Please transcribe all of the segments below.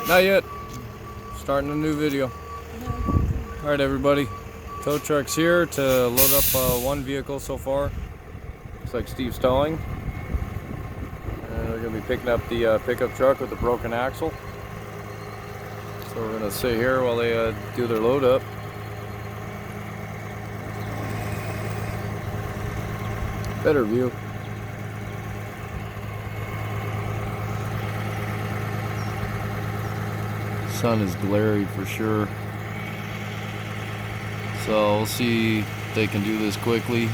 Not yet. Starting a new video. Alright everybody, tow truck's here to load up one vehicle so far. Looks like Steve's towing. And they're going to be picking up the pickup truck with the broken axle. So we're going to sit here while they do their load up. Better view. Sun is glary for sure. So we'll see if they can do this quickly.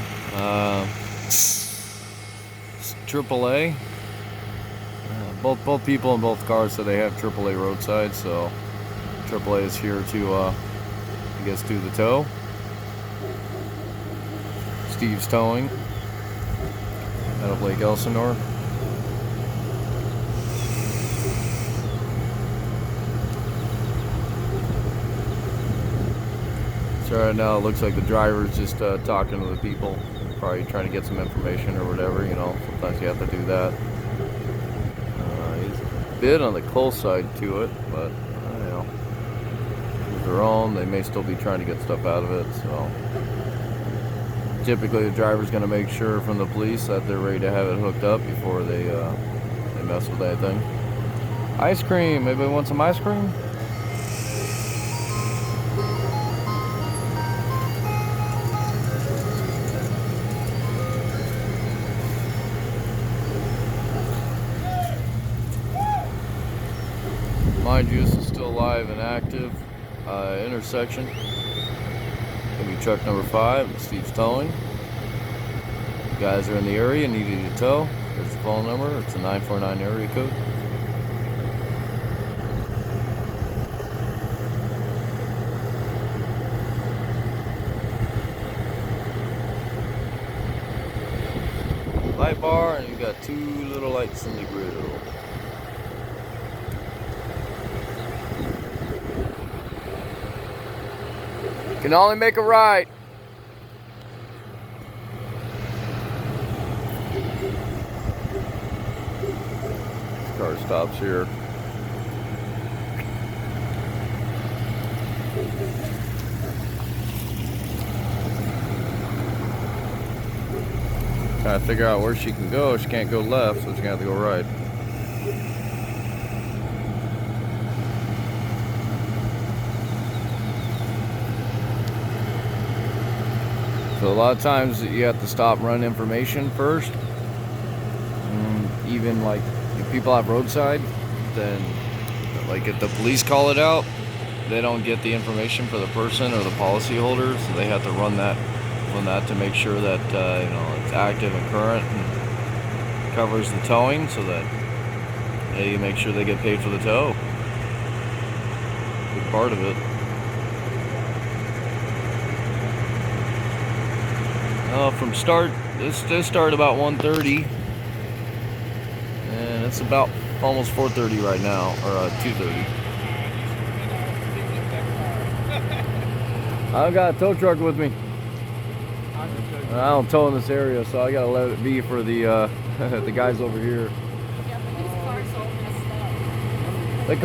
AAA. Both people in both cars said they have AAA roadside, so AAA is here to, I guess, do the tow. Steve's towing out of Lake Elsinore. So right now it looks like the driver's just talking to the people, probably trying to get some information or whatever, you know, sometimes you have to do that. He's a bit on the close side to it, but, you know, it's their own, they may still be trying to get stuff out of it, so. Typically the driver's going to make sure from the police that they're ready to have it hooked up before they mess with anything. Ice cream, anybody want some ice cream? Mind you, this is still live and active. Intersection. Gonna be truck number 5. Steve's towing. You guys are in the area, need you to tow. There's the phone number. It's a 949 area code. Light bar, and you got 2 little lights in the grill. Can only make a right. This car stops here. Trying to figure out where she can go. She can't go left, so she's gonna have to go right. So a lot of times you have to stop and run information first. Even like if people have roadside, then like if the police call it out, they don't get the information for the person or the policy holder, so they have to run that to make sure that you know, it's active and current and covers the towing, so that they make sure they get paid for the tow. Big part of it. From start, this started about 1:30, and it's about almost 4:30 right now, or 2:30. I've got a tow truck with me. I don't tow in this area, so I gotta let it be for the the guys over here. The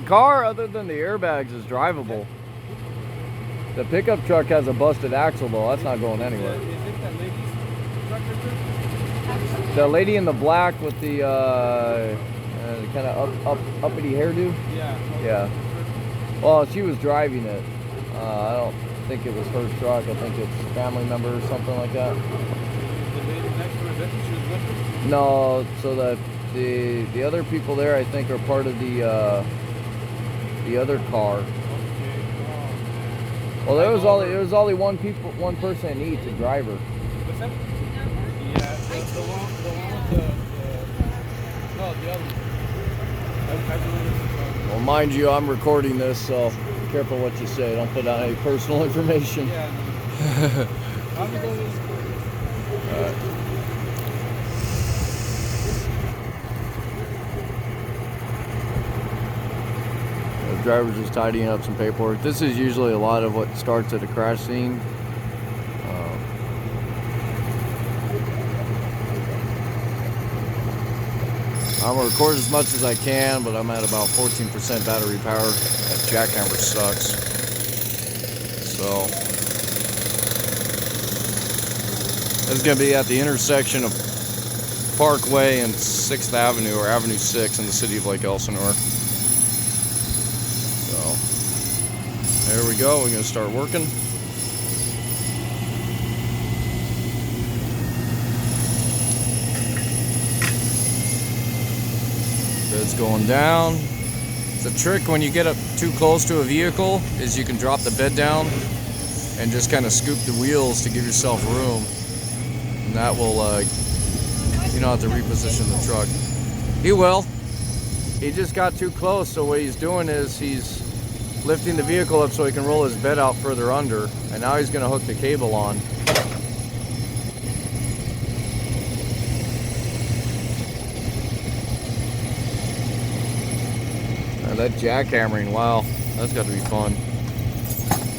car, other than the airbags, is drivable. The pickup truck has a busted axle though. That's not going anywhere. The lady in the black with the kind of uppity hairdo? Yeah. Well, she was driving it. I don't think it was her truck. I think it's a family member or something like that. No, so the other people there, I think, are part of the other car. Well, there was only one person in each, a driver. What's that? Yeah, the one with no, the other one. Well, mind you, I'm recording this, so be careful what you say. Don't put out any personal information. Yeah. I'm going. Alright. The driver's just tidying up some paperwork. This is usually a lot of what starts at a crash scene. I'm gonna record as much as I can, but I'm at about 14% battery power. That jackhammer sucks. So this is gonna be at the intersection of Parkway and 6th Avenue, or Avenue 6 in the city of Lake Elsinore. So there we go. We're gonna start working. Bed's going down. The trick when you get up too close to a vehicle is you can drop the bed down and just kind of scoop the wheels to give yourself room, and that will you don't have to reposition the truck. He will. He just got too close, so what he's doing is he's lifting the vehicle up so he can roll his bed out further under, and now he's going to hook the cable on. That jackhammering, wow, that's got to be fun.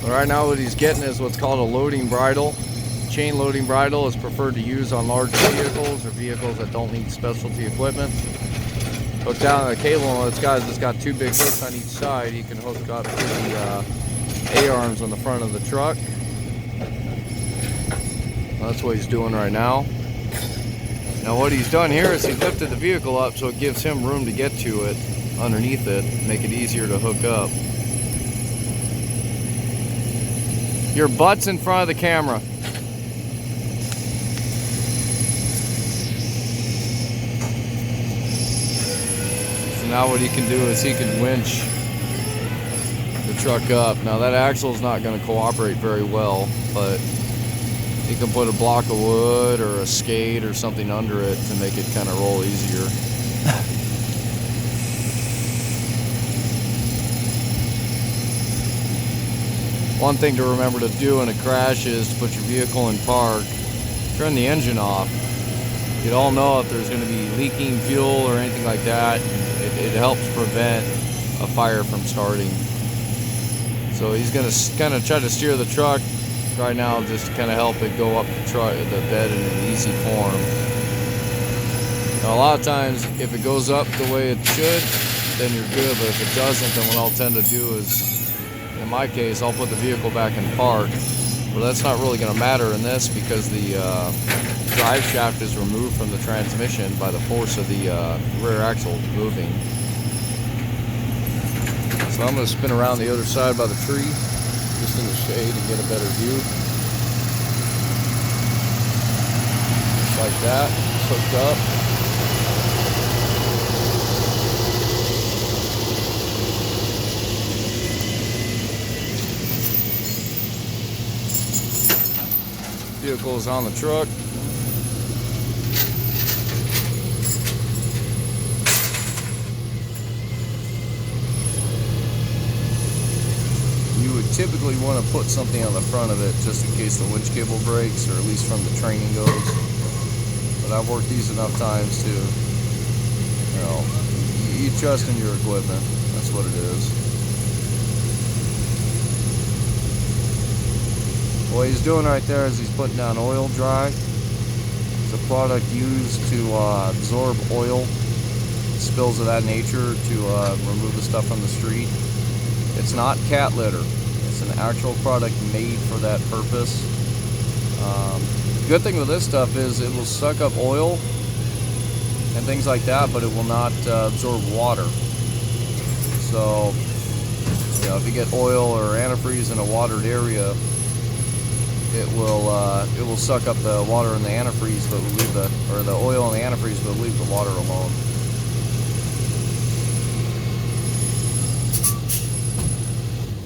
But right now what he's getting is what's called a loading bridle. Chain loading bridle is preferred to use on larger vehicles or vehicles that don't need specialty equipment. Hook down the cable, and it's got two big hooks on each side. You can hook up to the A-arms on the front of the truck. That's what he's doing right now. Now what he's done here is he lifted the vehicle up so it gives him room to get to it underneath it, make it easier to hook up. Your butt's in front of the camera. So now what he can do is he can winch the truck up. Now that axle is not going to cooperate very well, but he can put a block of wood or a skate or something under it to make it kind of roll easier. One thing to remember to do in a crash is to put your vehicle in park, turn the engine off. You'd all know if there's going to be leaking fuel or anything like that. It helps prevent a fire from starting. So he's going to kind of try to steer the truck right now just to kind of help it go up the bed in an easy form. Now a lot of times if it goes up the way it should, then you're good, but if it doesn't, then what I'll tend to do is, in my case, I'll put the vehicle back in park. But that's not really going to matter in this because the drive shaft is removed from the transmission by the force of the rear axle moving. So I'm going to spin around the other side by the tree, just in the shade, and get a better view. Just like that, it's hooked up. Vehicle is on the truck. You would typically want to put something on the front of it just in case the winch cable breaks, or at least from the training goes. But I've worked these enough times to, you trust in your equipment. That's what it is. What he's doing right there is he's putting down oil dry. It's a product used to absorb oil, spills of that nature, to remove the stuff from the street. It's not cat litter. It's an actual product made for that purpose. Good thing with this stuff is it will suck up oil and things like that, but it will not absorb water. So, if you get oil or antifreeze in a watered area, it will suck up the water in the antifreeze, but will leave the oil in the antifreeze, but leave the water alone.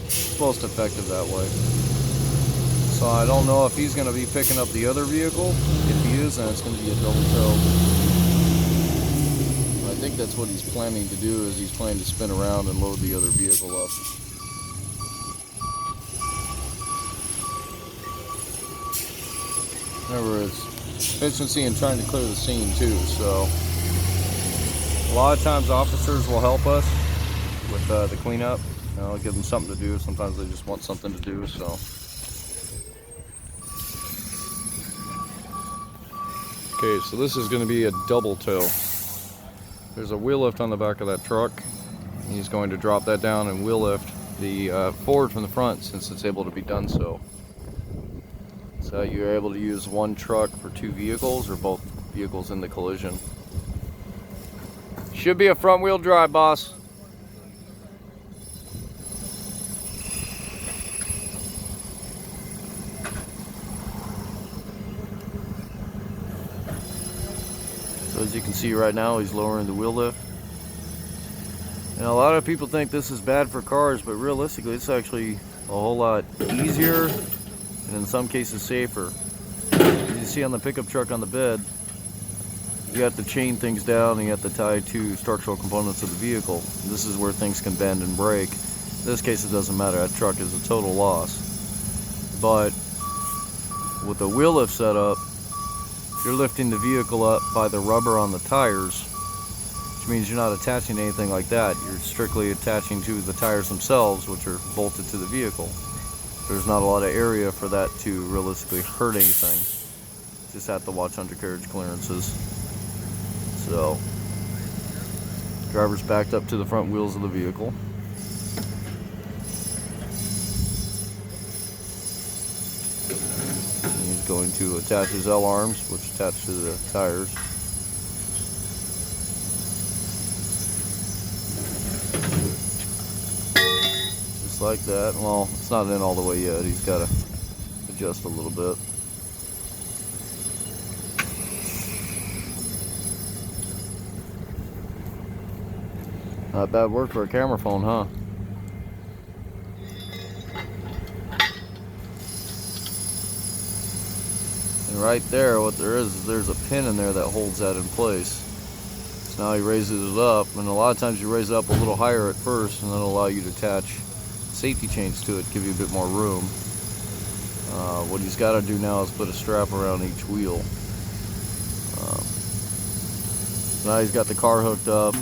It's most effective that way. So I don't know if he's going to be picking up the other vehicle. If he is, then it's going to be a double tow. I think that's what he's planning to do, is he's planning to spin around and load the other vehicle up. Remember, it's efficiency and trying to clear the scene too, so a lot of times officers will help us with the cleanup. Give them something to do. Sometimes they just want something to do, so. Okay, so this is going to be a double tow. There's a wheel lift on the back of that truck. He's going to drop that down and wheel lift the forward from the front, since it's able to be done so. So you're able to use one truck for two vehicles, or both vehicles in the collision. Should be a front wheel drive, boss. So as you can see right now, he's lowering the wheel lift. And a lot of people think this is bad for cars, but realistically it's actually a whole lot easier and in some cases safer. As you see on the pickup truck on the bed, you have to chain things down and you have to tie two structural components of the vehicle. This is where things can bend and break. In this case it doesn't matter, that truck is a total loss. But with the wheel lift setup, you're lifting the vehicle up by the rubber on the tires, which means you're not attaching anything like that. You're strictly attaching to the tires themselves, which are bolted to the vehicle. There's not a lot of area for that to realistically hurt anything. Just have to watch undercarriage clearances. So, driver's backed up to the front wheels of the vehicle. He's going to attach his L-arms, which attach to the tires. Just like that. Well, it's not in all the way yet. He's got to adjust a little bit. Not bad work for a camera phone, huh? And right there, what there is there's a pin in there that holds that in place. So now he raises it up, and a lot of times you raise it up a little higher at first, and then it'll allow you to attach safety chains to it, give you a bit more room. What he's got to do now is put a strap around each wheel. Now he's got the car hooked up.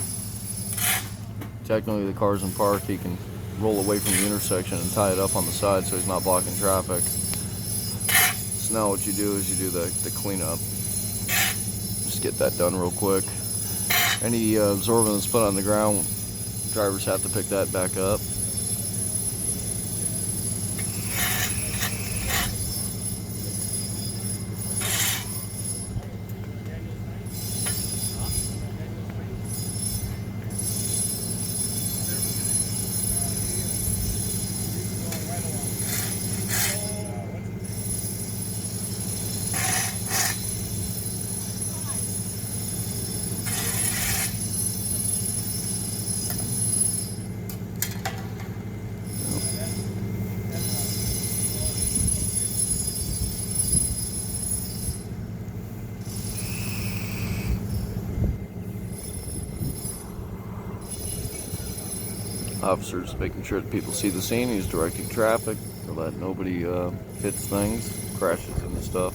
Technically the car's in park, he can roll away from the intersection and tie it up on the side so he's not blocking traffic. So now what you do is you do the cleanup. Just get that done real quick. Any absorbent that's put on the ground, drivers have to pick that back up. Officers making sure that people see the scene. He's directing traffic so that nobody hits things, crashes into stuff.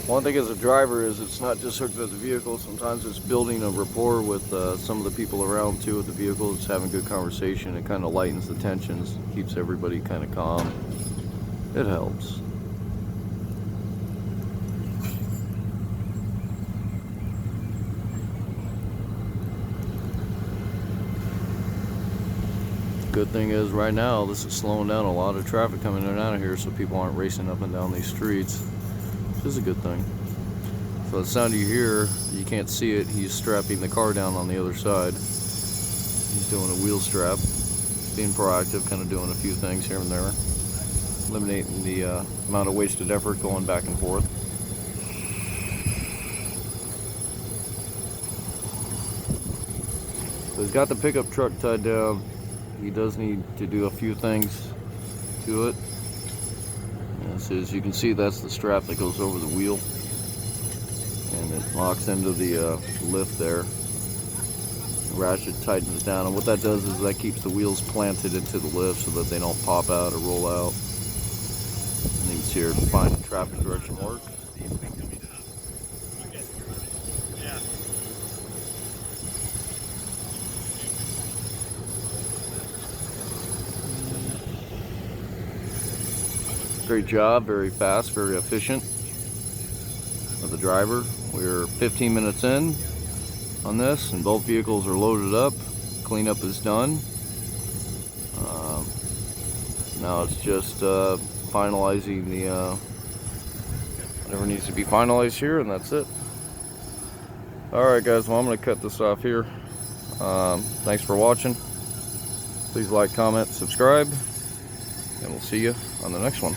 One thing as a driver is it's not just hooked to the vehicle. Sometimes it's building a rapport with some of the people around too with the vehicle. It's having good conversation. It kind of lightens the tensions, keeps everybody kind of calm. It helps. Good thing is right now this is slowing down a lot of traffic coming in and out of here, so people aren't racing up and down these streets. Which is a good thing. So the sound you hear, you can't see it, he's strapping the car down on the other side. He's doing a wheel strap, being proactive, kind of doing a few things here and there, eliminating the amount of wasted effort going back and forth. So he's got the pickup truck tied down. He does need to do a few things to it. So as you can see, that's the strap that goes over the wheel, and it locks into the lift there. The ratchet tightens down, and what that does is that keeps the wheels planted into the lift so that they don't pop out or roll out. And you can see her find traffic direction work. Great job, very fast, very efficient of the driver. We're 15 minutes in on this, and both vehicles are loaded up. Cleanup is done. Now it's just finalizing the whatever needs to be finalized here, and that's it. Alright guys, well I'm going to cut this off here. Thanks for watching. Please like, comment, subscribe, and we'll see you on the next one.